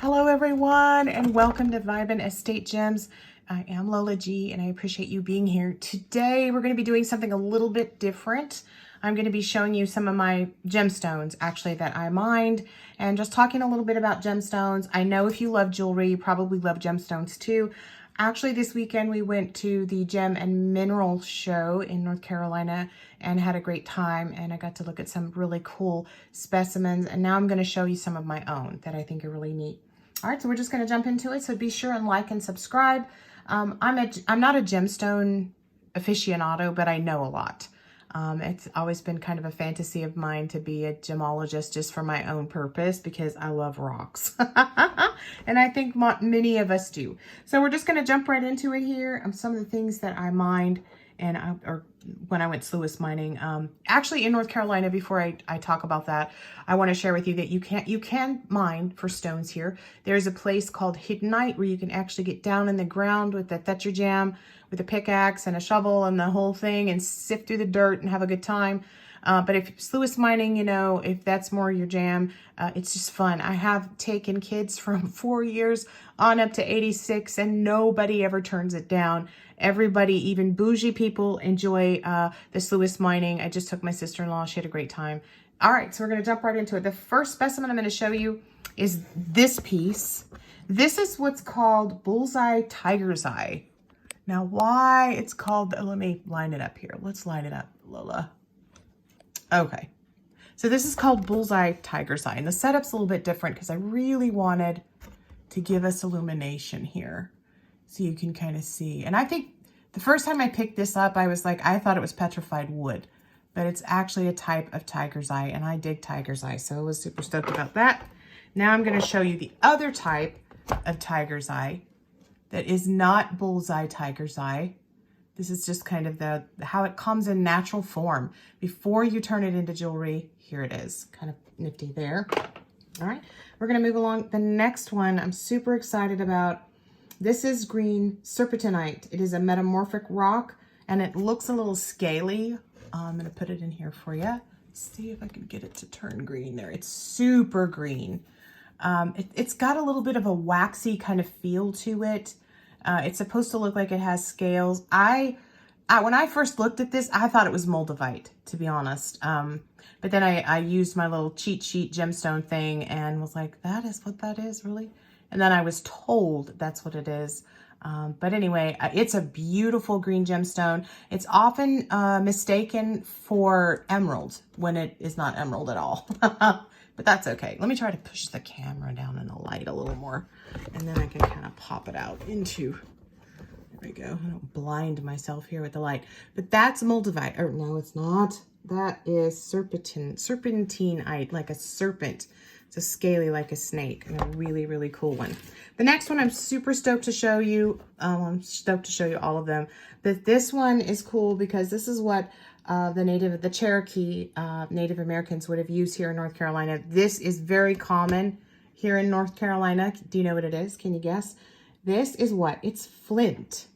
Hello everyone and welcome to Vibin' Estate Gems. I am Lola G and I appreciate you being here. Today we're going to be doing something a little bit different. I'm going to be showing you some of my gemstones actually that I mined and just talking a little bit about gemstones. I know if you love jewelry, you probably love gemstones too. Actually, this weekend we went to the Gem and Mineral Show in North Carolina and had a great time, and I got to look at some really cool specimens, and now I'm going to show you some of my own that I think are really neat. All right, so we're just going to jump into it. So be sure and like and subscribe. I'm not a gemstone aficionado, but I know a lot. It's always been kind of a fantasy of mine to be a gemologist just for my own purpose because I love rocks. And I think many of us do. So we're just going to jump right into it here. Some of the things that I mined or when I went Sluice mining. Actually in North Carolina, before I talk about that, I want to share with you that you can mine for stones here. There's a place called Hiddenite where you can actually get down in the ground with the Thatcher jam, with a pickaxe and a shovel and the whole thing and sift through the dirt and have a good time. But if Sluice mining, you know, if that's more your jam, it's just fun. I have taken kids from 4 years on up to 86 and nobody ever turns it down. Everybody, even bougie people, enjoy the Sluice mining. I just took my sister-in-law. She had a great time. All right, so we're going to jump right into it. The first specimen I'm going to show you is this piece. This is what's called Bullseye Tiger's Eye. Now, why it's called, let me line it up here. Let's line it up, Lola. Okay, so this is called Bullseye Tiger's Eye, and the setup's a little bit different because I really wanted to give us illumination here so you can kind of see. And I think the first time I picked this up, I was like, I thought it was petrified wood, but it's actually a type of tiger's eye, and I dig tiger's eye, so I was super stoked about that. Now I'm going to show you the other type of tiger's eye that is not bullseye tiger's eye. This is just kind of how it comes in natural form. Before you turn it into jewelry, here it is. Kind of nifty there. All right, we're gonna move along. The next one I'm super excited about. This is green serpentinite. It is a metamorphic rock and it looks a little scaly. I'm gonna put it in here for you. See if I can get it to turn green there. It's super green. It's got a little bit of a waxy kind of feel to it. It's supposed to look like it has scales. When I first looked at this, I thought it was moldavite, to be honest. But then I used my little cheat sheet gemstone thing and was like, that is what that is, really? And then I was told that's what it is. But anyway, it's a beautiful green gemstone. It's often mistaken for emerald when it is not emerald at all. But that's okay. Let me try to push the camera down in the light a little more, and then I can kind of pop it out into, there we go. I don't blind myself here with the light. But that's moldavite, or no, it's not. That is serpentinite, like a serpent. It's a scaly like a snake, and a really, really cool one. The next one I'm super stoked to show you. I'm stoked to show you all of them. But this one is cool because this is what the Cherokee Native Americans would have used here in North Carolina. This is very common here in North Carolina. Do you know what it is? Can you guess? This is what? It's flint.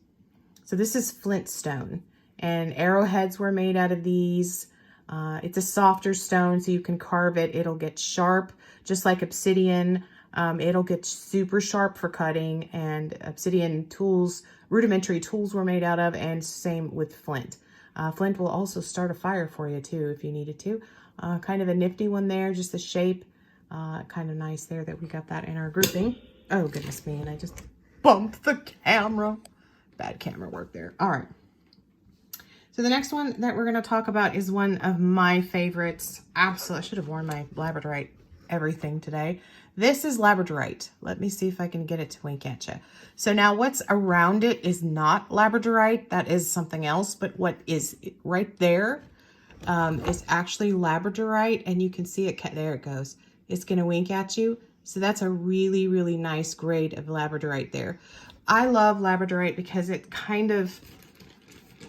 So this is flint stone, and arrowheads were made out of these. It's a softer stone, so you can carve it. It'll get sharp, just like obsidian. It'll get super sharp for cutting, and obsidian tools, rudimentary tools were made out of, and same with flint. Flint will also start a fire for you too if you needed to. Kind of a nifty one there, just the shape. Kind of nice there that we got that in our grouping. Oh, goodness me, and I just bumped the camera. Bad camera work there. All right. So the next one that we're going to talk about is one of my favorites. Absolutely, I should have worn my labradorite everything today. This is labradorite. Let me see if I can get it to wink at you. So now what's around it is not labradorite. That is something else. But what is right there is actually labradorite. And you can see it. There it goes. It's going to wink at you. So that's a really, really nice grade of labradorite there. I love labradorite because it kind of,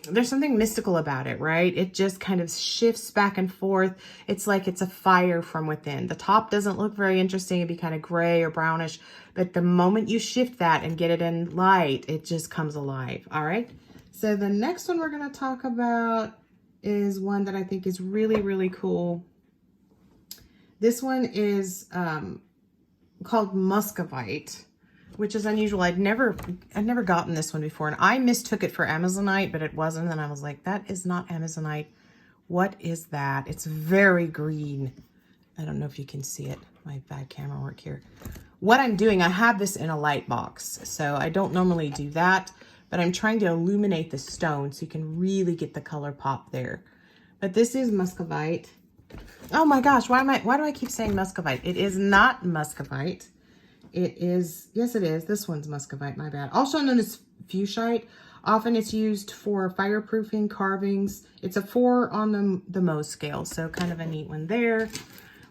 there's something mystical about it, right? It just kind of shifts back and forth. It's like it's a fire from within. The top doesn't look very interesting. It'd be kind of gray or brownish, but the moment you shift that and get it in light, it just comes alive. All right. So the next one we're going to talk about is one that I think is really, really cool. This one is called Muscovite, which is unusual. I'd never gotten this one before, and I mistook it for Amazonite, but it wasn't. And I was like, that is not Amazonite. What is that? It's very green. I don't know if you can see it. My bad camera work here. What I'm doing, I have this in a light box, so I don't normally do that, but I'm trying to illuminate the stone so you can really get the color pop there. But this is Muscovite. Oh my gosh, why do I keep saying Muscovite? It is not Muscovite. It is, yes it is. This one's Muscovite, my bad. Also known as Fuchsite. Often it's used for fireproofing, carvings. It's a 4 on the Mohs scale, so kind of a neat one there.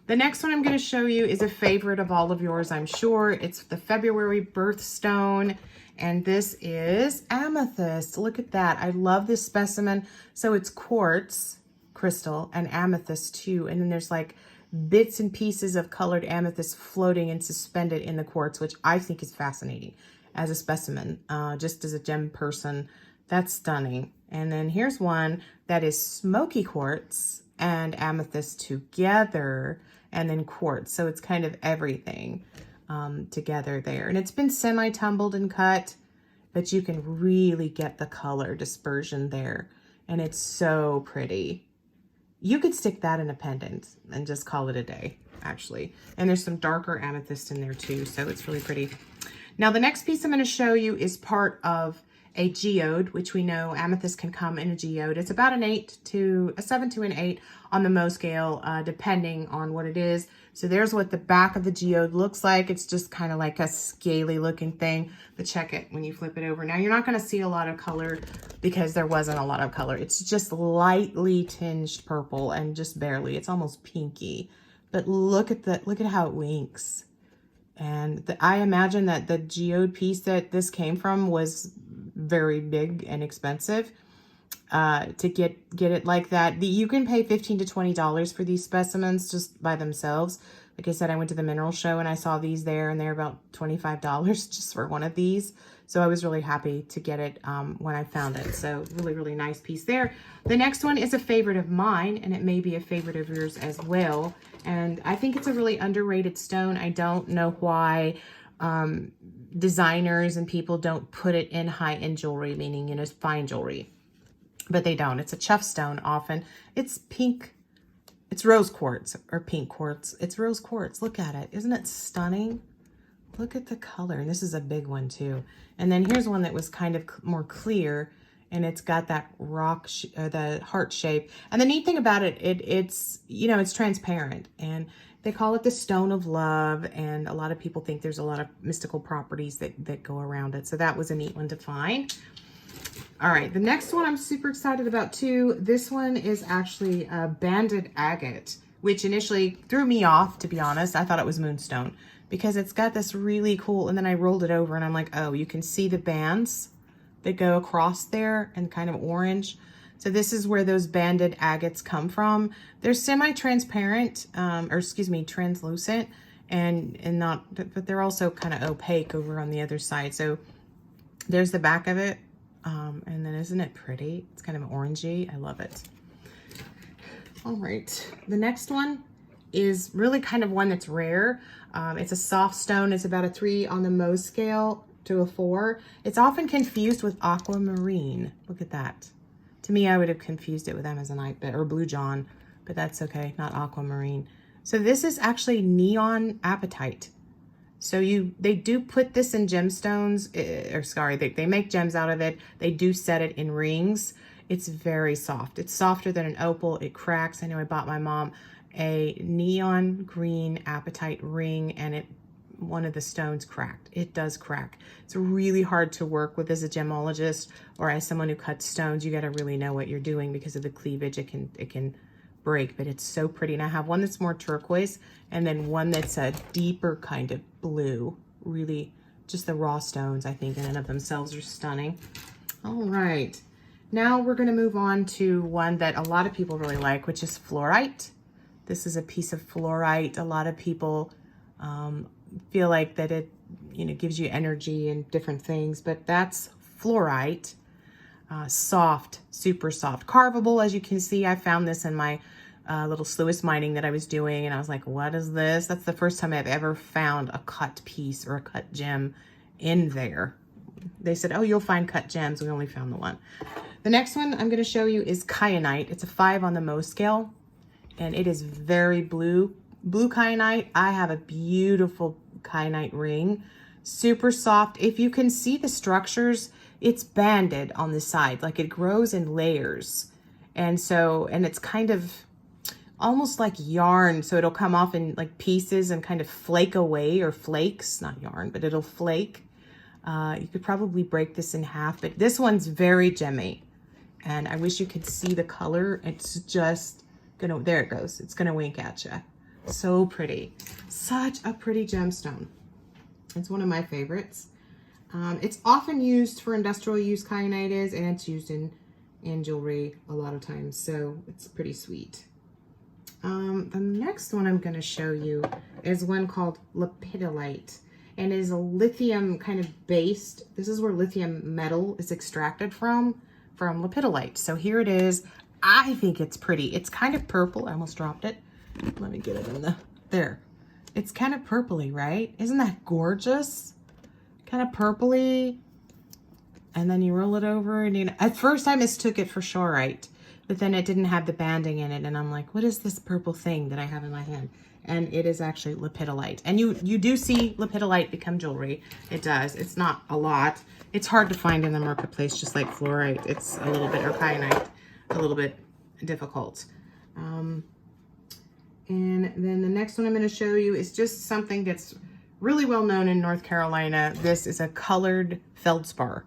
The next one I'm going to show you is a favorite of all of yours, I'm sure. It's the February birthstone, and this is amethyst. Look at that. I love this specimen. So it's quartz crystal and amethyst too, and then there's like bits and pieces of colored amethyst floating and suspended in the quartz, which I think is fascinating as a specimen. Just as a gem person, that's stunning. And then here's one that is smoky quartz and amethyst together, and then quartz. So it's kind of everything together there. And it's been semi-tumbled and cut, but you can really get the color dispersion there. And it's so pretty. You could stick that in a pendant and just call it a day, actually. And there's some darker amethyst in there too, so it's really pretty. Now the next piece I'm going to show you is part of a geode, which we know amethyst can come in a geode. It's about a 7 to an 8 on the Mohs scale, depending on what it is. So there's what the back of the geode looks like. It's just kind of like a scaly looking thing, but check it when you flip it over. Now you're not going to see a lot of color because there wasn't a lot of color. It's just lightly tinged purple and just barely. It's almost pinky, but look at how it winks. And I imagine that the geode piece that this came from was very big and expensive to get it like that. You can pay $15 to $20 for these specimens just by themselves. Like I said, I went to the mineral show and I saw these there, and they're about $25 just for one of these. So I was really happy to get it when I found it. So really, really nice piece there. The next one is a favorite of mine, and it may be a favorite of yours as well. And I think it's a really underrated stone. I don't know why designers and people don't put it in high-end jewelry, meaning, you know, fine jewelry. But they don't. It's a chuff stone often. It's pink. It's rose quartz or pink quartz. It's rose quartz. Look at it. Isn't it stunning? Look at the color. And this is a big one too. And then here's one that was kind of more clear, and it's got that rock, the heart shape. And the neat thing about it, it's, you know, it's transparent, and they call it the stone of love. And a lot of people think there's a lot of mystical properties that go around it. So that was a neat one to find. All right, the next one I'm super excited about too. This one is actually a banded agate, which initially threw me off, to be honest. I thought it was moonstone because it's got this really cool, and then I rolled it over and I'm like, oh, you can see the bands that go across there and kind of orange. So this is where those banded agates come from. They're semi-transparent, or excuse me, translucent, and not, but they're also kind of opaque over on the other side. So there's the back of it. And then isn't it pretty? It's kind of orangey. I love it. All right. The next one is really kind of one that's rare. It's a soft stone. It's about a 3 on the Mohs scale to a 4. It's often confused with aquamarine. Look at that. To me, I would have confused it with Amazonite or blue john, but that's okay. Not aquamarine. So this is actually neon apatite. So they do put this in gemstones, or sorry, they make gems out of it. They do set it in rings. It's very soft. It's softer than an opal. It cracks. I know I bought my mom a neon green apatite ring, and one of the stones cracked. It does crack. It's really hard to work with as a gemologist or as someone who cuts stones. You got to really know what you're doing because of the cleavage. It can break, but it's so pretty. And I have one that's more turquoise, and then one that's a deeper kind of blue. Really, just the raw stones, I think, in and of themselves are stunning. All right, now we're going to move on to one that a lot of people really like, which is fluorite. This is a piece of fluorite. A lot of people feel like that it, you know, gives you energy and different things, but that's fluorite. Soft, super soft, carvable. As you can see, I found this in my little Sluice mining that I was doing, and I was like, what is this? That's the first time I've ever found a cut piece or a cut gem in there. They said, oh, you'll find cut gems. We only found the one. The next one I'm going to show you is kyanite. It's a 5 on the Mohs scale, and it is very blue kyanite. I have a beautiful kyanite ring, super soft. If you can see the structures, it's banded on the side, like it grows in layers. And it's kind of almost like yarn. So it'll come off in like pieces and kind of flake away, or flakes, not yarn, but it'll flake. You could probably break this in half, but this one's very gemmy. And I wish you could see the color. It's just gonna, there it goes. It's gonna wink at you. So pretty. Such a pretty gemstone. It's one of my favorites. It's often used for industrial use, kyanite is, and it's used in jewelry a lot of times. So it's pretty sweet. The next one I'm gonna show you is one called lepidolite. And it is a lithium kind of based. This is where lithium metal is extracted from lepidolite. So here it is. I think it's pretty. It's kind of purple. I almost dropped it. Let me get it in there. It's kind of purpley, right? Isn't that gorgeous? Kind of purpley. And then you roll it over, and at first I mistook it for shorite, but then it didn't have the banding in it. And I'm like, what is this purple thing that I have in my hand? And it is actually lepidolite. And you do see lepidolite become jewelry. It does. It's not a lot. It's hard to find in the marketplace, just like fluorite. It's a little bit, or kyanite, a little bit difficult. And then the next one I'm going to show you is just something that's really well known in North Carolina. This is a colored feldspar.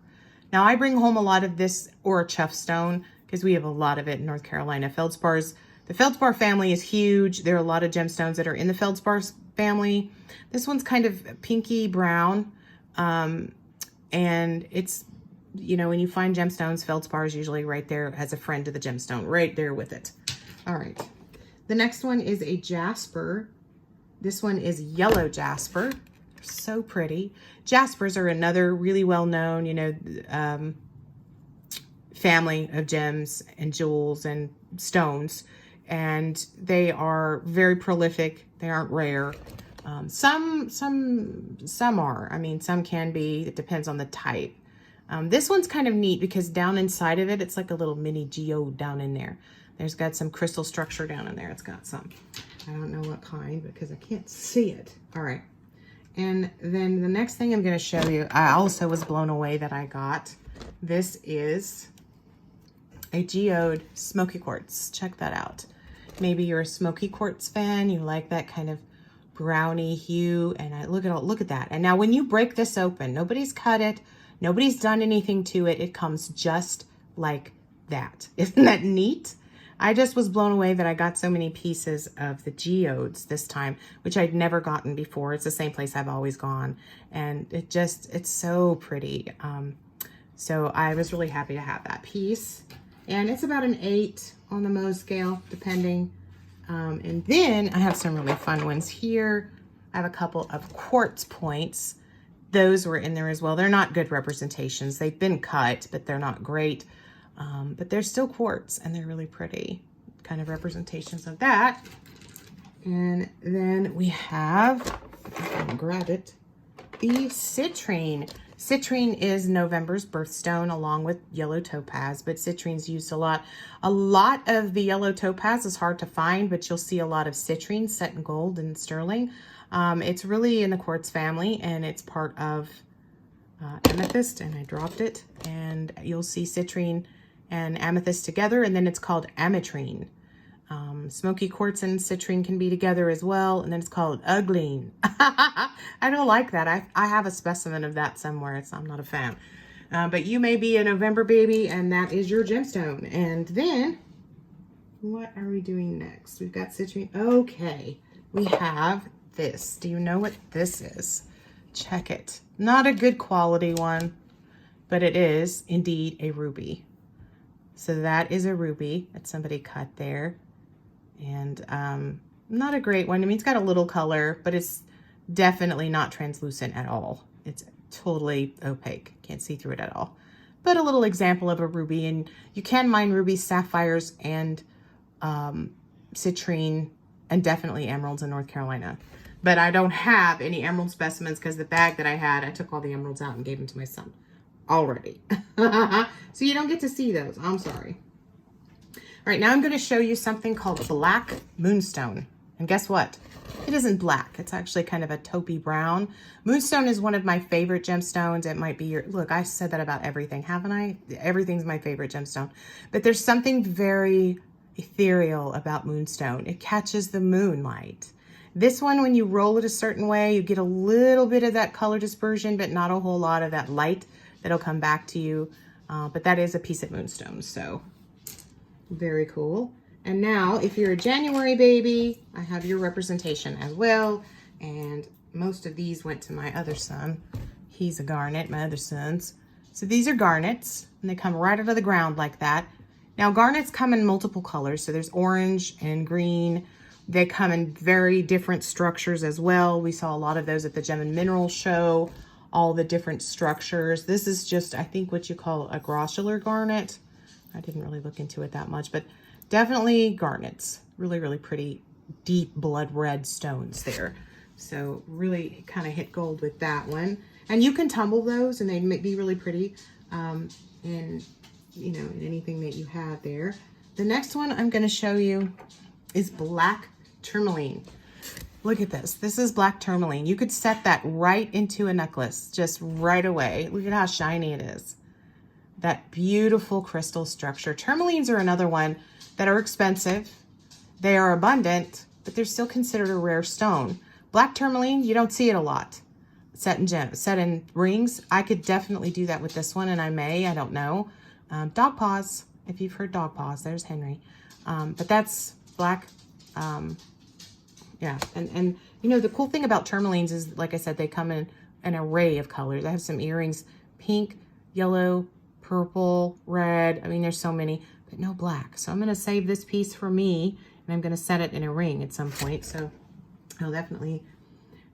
Now I bring home a lot of this, or a chuff stone, because we have a lot of it in North Carolina. Feldspars. The feldspar family is huge. There are a lot of gemstones that are in the feldspar family. This one's kind of pinky brown. And it's, you know, when you find gemstones, feldspar is usually right there as a friend to the gemstone, right there with it. All right. The next one is a jasper. This one is yellow jasper. So pretty. Jaspers are another really well-known, you know, family of gems and jewels and stones. And they are very prolific. They aren't rare. Some are. I mean, some can be. It depends on the type. This one's kind of neat because down inside of it, it's like a little mini geode down in there. There's got some crystal structure down in there. It's got some. I don't know what kind because I can't see it. All right. And then the next thing I'm going to show you, I also was blown away that I got. This is a geode smoky quartz. Check that out. Maybe you're a smoky quartz fan. You like that kind of brownie hue. And look at that. And now when you break this open, nobody's cut it. Nobody's done anything to it. It comes just like that. Isn't that neat? I just was blown away that I got so many pieces of the geodes this time, which I'd never gotten before. It's the same place I've always gone. And it's so pretty. So I was really happy to have that piece. And it's about an 8 on the Mohs scale, depending. And then I have some really fun ones here. I have a couple of quartz points. Those were in there as well. They're not good representations. They've been cut, but they're not great. But they're still quartz, and they're really pretty kind of representations of that. And then we have, I'll grab it, the citrine. Citrine is November's birthstone along with yellow topaz, but citrine's used a lot. A lot of the yellow topaz is hard to find, but you'll see a lot of citrine set in gold and sterling. It's really in the quartz family, and it's part of amethyst, and I dropped it. And you'll see citrine and amethyst together, and then it's called ametrine. Smoky quartz and citrine can be together as well, and then it's called ugline. I don't like that. I have a specimen of that somewhere. I'm not a fan. But you may be a November baby, and that is your gemstone. And then, what are we doing next? We've got citrine. Okay, we have this. Do you know what this is? Check it. Not a good quality one, but it is indeed a ruby. So that is a ruby that somebody cut there. And not a great one. I mean, it's got a little color, but it's definitely not translucent at all. It's totally opaque. Can't see through it at all. But a little example of a ruby. And you can mine rubies, sapphires, and citrine, and definitely emeralds in North Carolina. But I don't have any emerald specimens because the bag that I had, I took all the emeralds out and gave them to my son already. So you don't get to see those. I'm sorry. All right, now I'm going to show you something called black moonstone. And guess what? It isn't black. It's actually kind of a taupey brown. Moonstone is one of my favorite gemstones. It might be your, look, I said that about everything, haven't I? Everything's my favorite gemstone. But there's something very ethereal about moonstone. It catches the moonlight. This one, when you roll it a certain way, you get a little bit of that color dispersion, but not a whole lot of that light that'll come back to you. But that is a piece of moonstone, so very cool. And now, if you're a January baby, I have your representation as well. And most of these went to my other son. He's a garnet, my other son's. So these are garnets, and they come right out of the ground like that. Now, garnets come in multiple colors. So there's orange and green. They come in very different structures as well. We saw a lot of those at the Gem and Mineral Show, all the different structures. This is just, I think, what you call a grossular garnet. I didn't really look into it that much, but definitely garnets. Really, really pretty, deep blood red stones there. So really kind of hit gold with that one. And you can tumble those and they may be really pretty in, you know, in anything that you have there. The next one I'm going to show you is black tourmaline. Look at this. This is black tourmaline. You could set that right into a necklace just right away. Look at how shiny it is. That beautiful crystal structure. Tourmalines are another one that are expensive. They are abundant, but they're still considered a rare stone. Black tourmaline, you don't see it a lot. Set in rings. I could definitely do that with this one, and I don't know. Dog paws, if you've heard dog paws, there's Henry. But that's black. Yeah, and you know, the cool thing about tourmalines is, like I said, they come in an array of colors. I have some earrings, pink, yellow, purple, red. I mean, there's so many, but no black. So I'm going to save this piece for me, and I'm going to set it in a ring at some point. So I'll definitely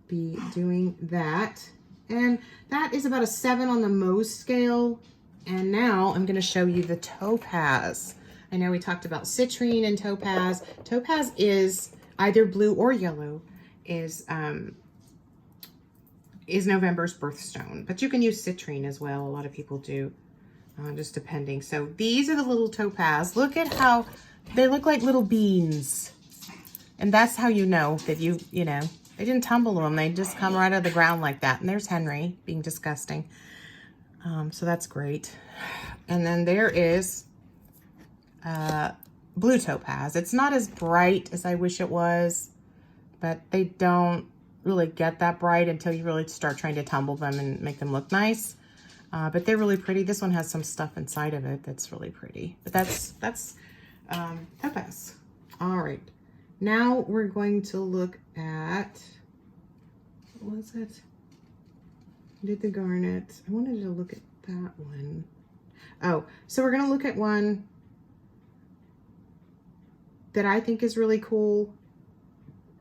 be doing that. And that is about a 7 on the Mohs scale. And now I'm going to show you the topaz. I know we talked about citrine and topaz. Topaz is either blue or yellow, is November's birthstone. But you can use citrine as well. A lot of people do, just depending. So these are the little topaz. Look at how they look like little beans. And that's how you know that you know, they didn't tumble them. They just come right out of the ground like that. And there's Henry being disgusting. So that's great. And then there is blue topaz. It's not as bright as I wish it was, but they don't really get that bright until you really start trying to tumble them and make them look nice. But they're really pretty. This one has some stuff inside of it that's really pretty. But that's topaz. All right. Now we're going to look at, what was it? I did the garnet. I wanted to look at that one. Oh, so we're going to look at one that I think is really cool,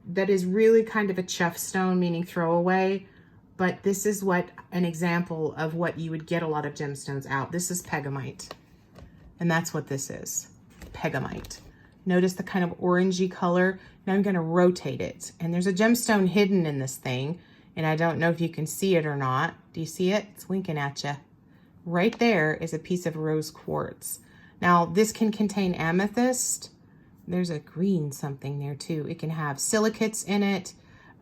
that is really kind of a chuff stone, meaning throwaway, but this is what an example of what you would get a lot of gemstones out. This is pegamite, and that's what this is, pegamite. Notice the kind of orangey color. Now I'm going to rotate it, and there's a gemstone hidden in this thing, and I don't know if you can see it or not. Do you see it? It's winking at you. Right there is a piece of rose quartz. Now this can contain amethyst. There's a green something there too. It can have silicates in it.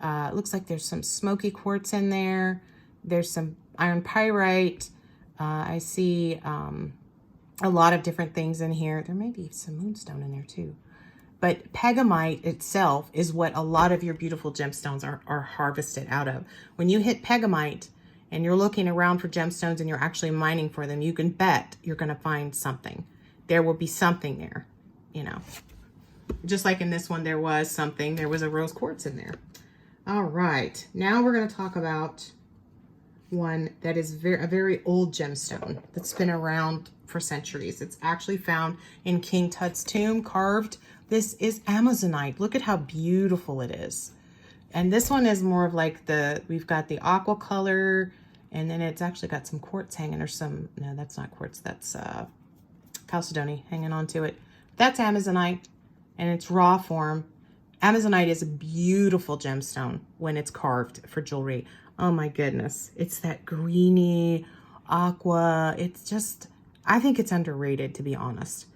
It looks like there's some smoky quartz in there. There's some iron pyrite. I see a lot of different things in here. There may be some moonstone in there too. But pegamite itself is what a lot of your beautiful gemstones are harvested out of. When you hit pegamite and you're looking around for gemstones and you're actually mining for them, you can bet you're going to find something. There will be something there, you know. Just like in this one, there was something. There was a rose quartz in there. All right. Now we're going to talk about one that is a very old gemstone that's been around for centuries. It's actually found in King Tut's tomb, carved. This is Amazonite. Look at how beautiful it is. And this one is more of like we've got the aqua color, and then it's actually got some quartz hanging, or some, no, that's not quartz. That's chalcedony hanging onto it. That's Amazonite. and it's raw form. Amazonite is a beautiful gemstone when it's carved for jewelry. Oh my goodness. It's that greeny aqua. It's just, I think it's underrated, to be honest.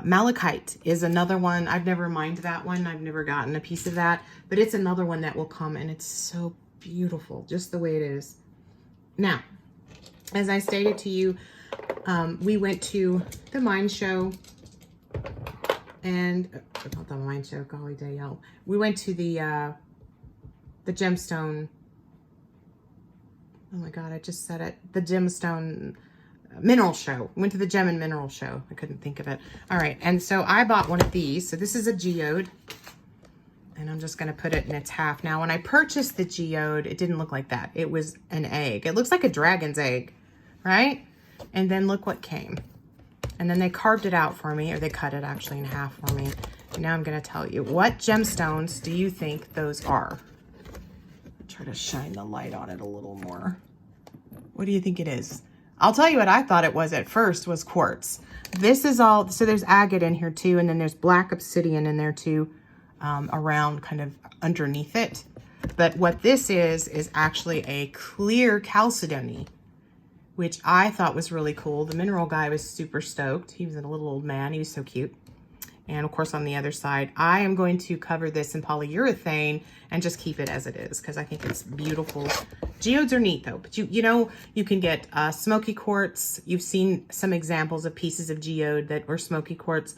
Malachite is another one. I've never mined that one. I've never gotten a piece of that, but it's another one that will come, and it's so beautiful, just the way it is. Now, as I stated to you, we went to the mine show, and not the mine show, golly day, y'all. We went to the gemstone. Oh my God, I just said it. The gemstone mineral show. Went to the gem and mineral show. I couldn't think of it. All right, and so I bought one of these. So this is a geode, and I'm just going to put it in its half. Now, when I purchased the geode, it didn't look like that. It was an egg. It looks like a dragon's egg, right? And then look what came. And then they carved it out for me, or they cut it actually in half for me. And now I'm going to tell you, what gemstones do you think those are? I'll try to shine the light on it a little more. What do you think it is? I'll tell you what I thought it was at first was quartz. This is all, so there's agate in here too, and then there's black obsidian in there too, around kind of underneath it. But what this is actually a clear chalcedony, which I thought was really cool. The mineral guy was super stoked. He was a little old man. He was so cute. And of course, on the other side, I am going to cover this in polyurethane and just keep it as it is because I think it's beautiful. Geodes are neat though, but you know, you can get smoky quartz. You've seen some examples of pieces of geode that were smoky quartz,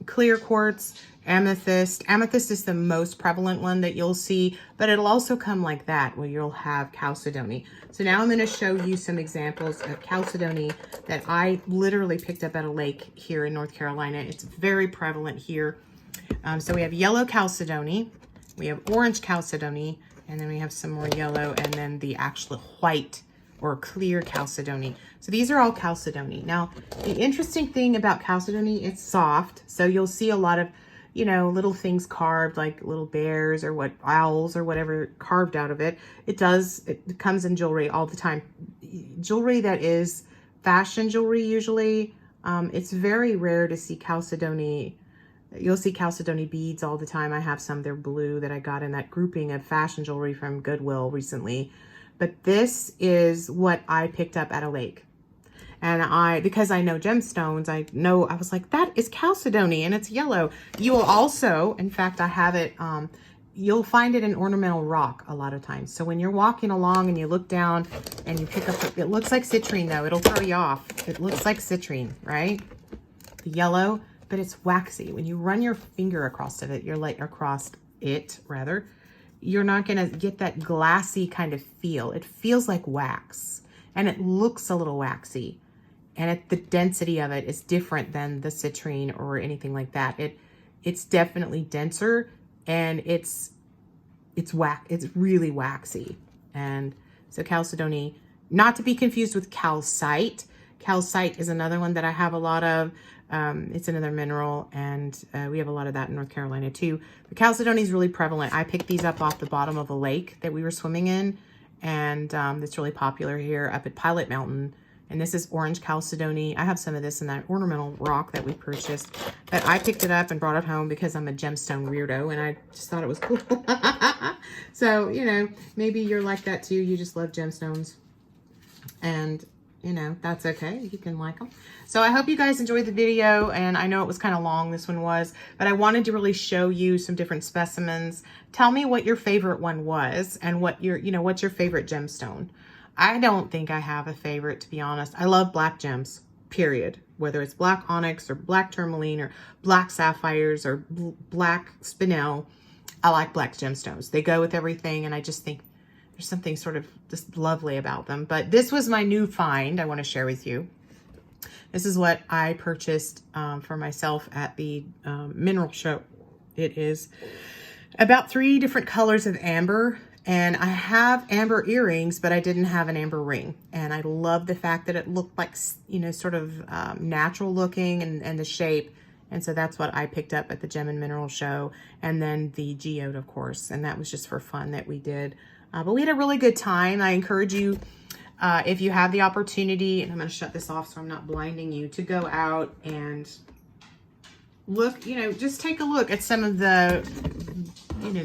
clear quartz, amethyst. Amethyst is the most prevalent one that you'll see, but it'll also come like that where you'll have chalcedony. So now I'm going to show you some examples of chalcedony that I literally picked up at a lake here in North Carolina. It's very prevalent here. So we have yellow chalcedony, we have orange chalcedony, and then we have some more yellow, and then the actual white or clear chalcedony. So these are all chalcedony. Now, the interesting thing about chalcedony, it's soft. So you'll see a lot of, you know, little things carved, like little bears or what owls or whatever carved out of it. It comes in jewelry all the time. Jewelry that is fashion jewelry usually, it's very rare to see chalcedony. You'll see chalcedony beads all the time. I have some, they're blue, that I got in that grouping of fashion jewelry from Goodwill recently. But this is what I picked up at a lake. And because I know gemstones, I was like, that is chalcedony and it's yellow. You will also, in fact, I have it, you'll find it in ornamental rock a lot of times. So when you're walking along and you look down and you pick up, it looks like citrine though. It'll throw you off. It looks like citrine, right? The yellow, but it's waxy. When you run your finger across it, you're not gonna get that glassy kind of feel. It feels like wax and it looks a little waxy. And the density of it is different than the citrine or anything like that. It's definitely denser, and it's really waxy. And so chalcedony, not to be confused with calcite. Calcite is another one that I have a lot of. It's another mineral, and we have a lot of that in North Carolina too. The chalcedony is really prevalent. I picked these up off the bottom of a lake that we were swimming in, and it's really popular here up at Pilot Mountain. And this is orange chalcedony. I have some of this in that ornamental rock that we purchased. But I picked it up and brought it home because I'm a gemstone weirdo and I just thought it was cool. So, you know, maybe you're like that too. You just love gemstones. And, you know, that's okay. You can like them. So I hope you guys enjoyed the video. And I know it was kind of long, this one was. But I wanted to really show you some different specimens. Tell me what your favorite one was and what what's your favorite gemstone. I don't think I have a favorite, to be honest. I love black gems, period. Whether it's black onyx or black tourmaline or black sapphires or black spinel, I like black gemstones. They go with everything, and I just think there's something sort of just lovely about them. But this was my new find I want to share with you. This is what I purchased for myself at the mineral show. It is about 3 different colors of amber. And I have amber earrings, but I didn't have an amber ring. And I love the fact that it looked like, you know, sort of natural looking and the shape. And so that's what I picked up at the Gem and Mineral Show. And then the geode, of course. And that was just for fun that we did. But we had a really good time. I encourage you, if you have the opportunity, and I'm going to shut this off so I'm not blinding you, to go out and look, you know, just take a look at some of the, you know,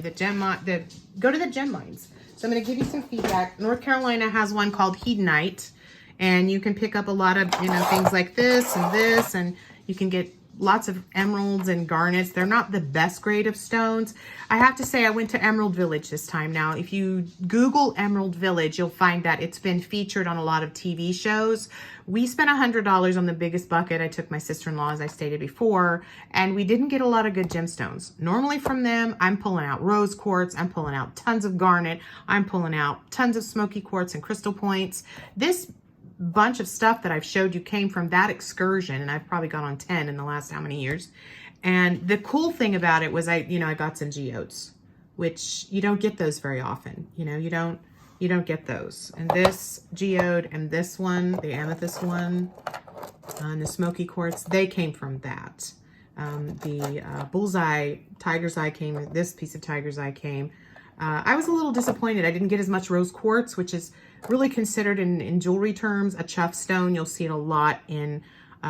go to the gem mines. So I'm going to give you some feedback. North Carolina has one called Hedonite, and you can pick up a lot of, you know, things like this, and you can get lots of emeralds and garnets. They're not the best grade of stones. I have to say I went to Emerald Village this time. Now, if you Google Emerald Village, you'll find that it's been featured on a lot of TV shows. We spent $100 on the biggest bucket. I took my sister-in-law, as I stated before, and we didn't get a lot of good gemstones. Normally from them, I'm pulling out rose quartz. I'm pulling out tons of garnet. I'm pulling out tons of smoky quartz and crystal points. This bunch of stuff that I've showed you came from that excursion, and I've probably gone on 10 in the last how many years. And the cool thing about it was I got some geodes, which you don't get those very often. You know, you don't get those. And this geode and this one, the amethyst one, and the smoky quartz, they came from that. The bullseye, tiger's eye came, this piece of tiger's eye came. I was a little disappointed. I didn't get as much rose quartz, which is really considered in jewelry terms a chuff stone. You'll see it a lot in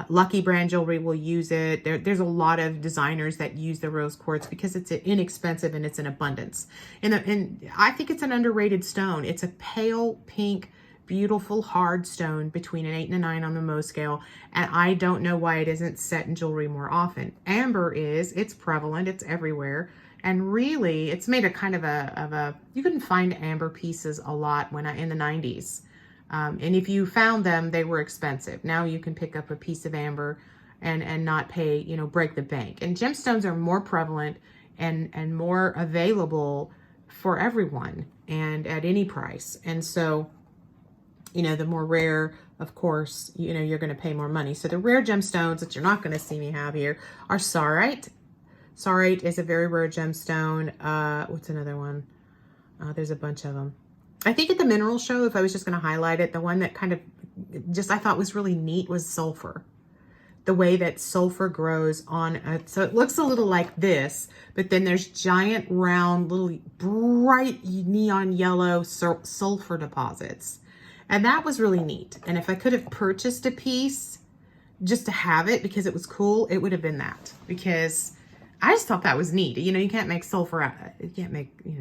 Lucky brand jewelry will use it. There's a lot of designers that use the rose quartz because it's inexpensive and it's in abundance. And I think it's an underrated stone. It's a pale pink, beautiful hard stone between an 8 and a 9 on the Mohs scale. And I don't know why it isn't set in jewelry more often. Amber it's prevalent, it's everywhere. And really, it's made a kind of you couldn't find amber pieces a lot in the 90s. And if you found them, they were expensive. Now you can pick up a piece of amber and not pay, you know, break the bank. And gemstones are more prevalent and more available for everyone and at any price. And so, you know, the more rare, of course, you know, you're going to pay more money. So the rare gemstones that you're not going to see me have here are Saurite. Saurite is a very rare gemstone. What's another one? There's a bunch of them. I think at the mineral show, if I was just going to highlight it, the one that kind of just I thought was really neat was sulfur. The way that sulfur grows so it looks a little like this, but then there's giant round little bright neon yellow sulfur deposits. And that was really neat. And if I could have purchased a piece just to have it because it was cool, it would have been that, because I just thought that was neat. You know, you can't make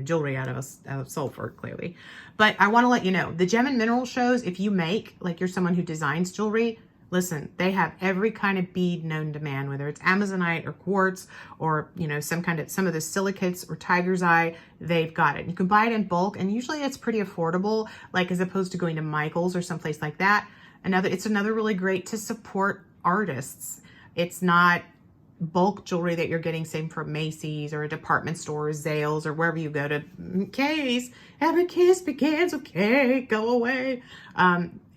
jewelry out of sulfur, clearly. But I want to let you know, the gem and mineral shows, if you make, like you're someone who designs jewelry, listen, they have every kind of bead known to man, whether it's Amazonite or quartz or, you know, some of the silicates or tiger's eye, they've got it. You can buy it in bulk, and usually it's pretty affordable, like as opposed to going to Michael's or someplace like that. It's another really great to support artists. It's not bulk jewelry that you're getting, say, from Macy's or a department store or Zales or wherever you go to. Case, every kiss begins with K, go away.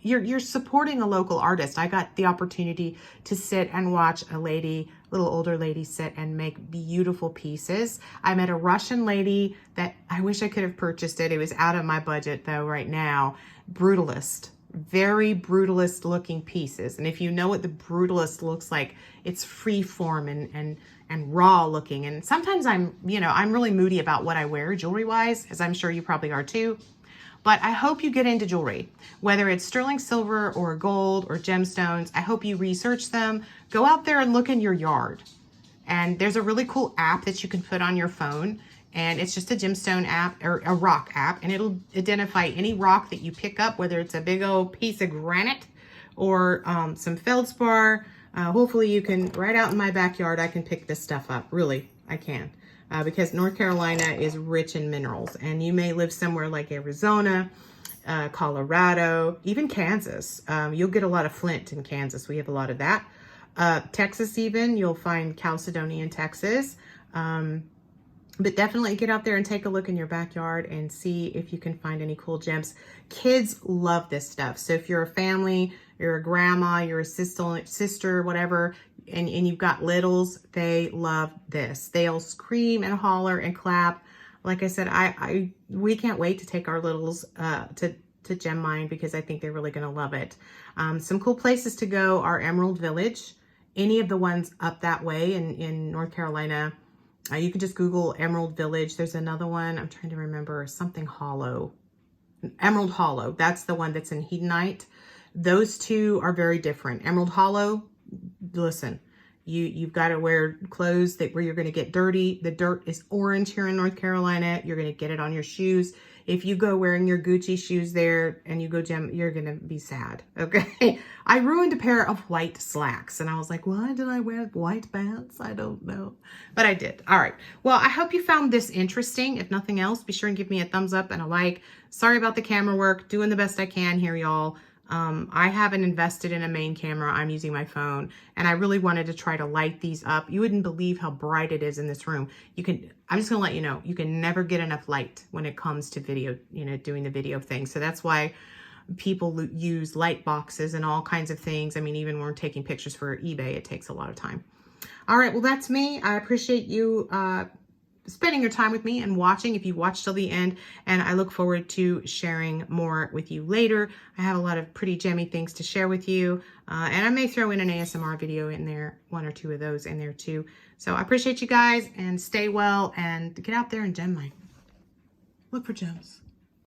You're supporting a local artist. I got the opportunity to sit and watch a little older lady sit and make beautiful pieces. I met a Russian lady that I wish I could have purchased it. It was out of my budget though right now. Brutalist. Very brutalist looking pieces. And if you know what the brutalist looks like, it's free form and raw looking. And sometimes I'm really moody about what I wear jewelry wise, as I'm sure you probably are too. But I hope you get into jewelry, whether it's sterling silver or gold or gemstones. I hope you research them. Go out there and look in your yard. And there's a really cool app that you can put on your phone. And it's just a gemstone app or a rock app, and it'll identify any rock that you pick up, whether it's a big old piece of granite or some feldspar. Hopefully you can, right out in my backyard, I can pick this stuff up. Really, I can. Because North Carolina is rich in minerals, and you may live somewhere like Arizona, Colorado, even Kansas. You'll get a lot of flint in Kansas. We have a lot of that. Texas even, you'll find chalcedony in Texas. But definitely get out there and take a look in your backyard and see if you can find any cool gems. Kids love this stuff. So if you're a family, you're a grandma, you're a sister, whatever, and you've got littles, they love this. They'll scream and holler and clap. Like I said, we can't wait to take our littles to gem mine because I think they're really going to love it. Some cool places to go are Emerald Village. Any of the ones up that way in North Carolina. You can just Google Emerald Village. There's another one. I'm trying to remember, something hollow. Emerald Hollow. That's the one that's in Hedonite. Those two are very different. Emerald Hollow, listen, You've got to wear clothes where you're going to get dirty. The dirt is orange here in North Carolina. You're going to get it on your shoes. If you go wearing your Gucci shoes there and you go gem, you're going to be sad. Okay. I ruined a pair of white slacks and I was like, why did I wear white pants? I don't know, but I did. All right. Well, I hope you found this interesting. If nothing else, be sure and give me a thumbs up and a like. Sorry about the camera work. Doing the best I can here, y'all. I haven't invested in a main camera. I'm using my phone and I really wanted to try to light these up. You wouldn't believe how bright it is in this room. I'm just gonna let you know, you can never get enough light when it comes to video, doing the video thing. So that's why people use light boxes and all kinds of things. I mean, even when we're taking pictures for eBay, it takes a lot of time. All right, well, that's me. I appreciate you spending your time with me and watching, if you watched till the end, and I look forward to sharing more with you later. I have a lot of pretty gemmy things to share with you, and I may throw in an ASMR video in there, 1 or 2 of those in there too. So I appreciate you guys, and stay well, and get out there and gem mine. Look for gems.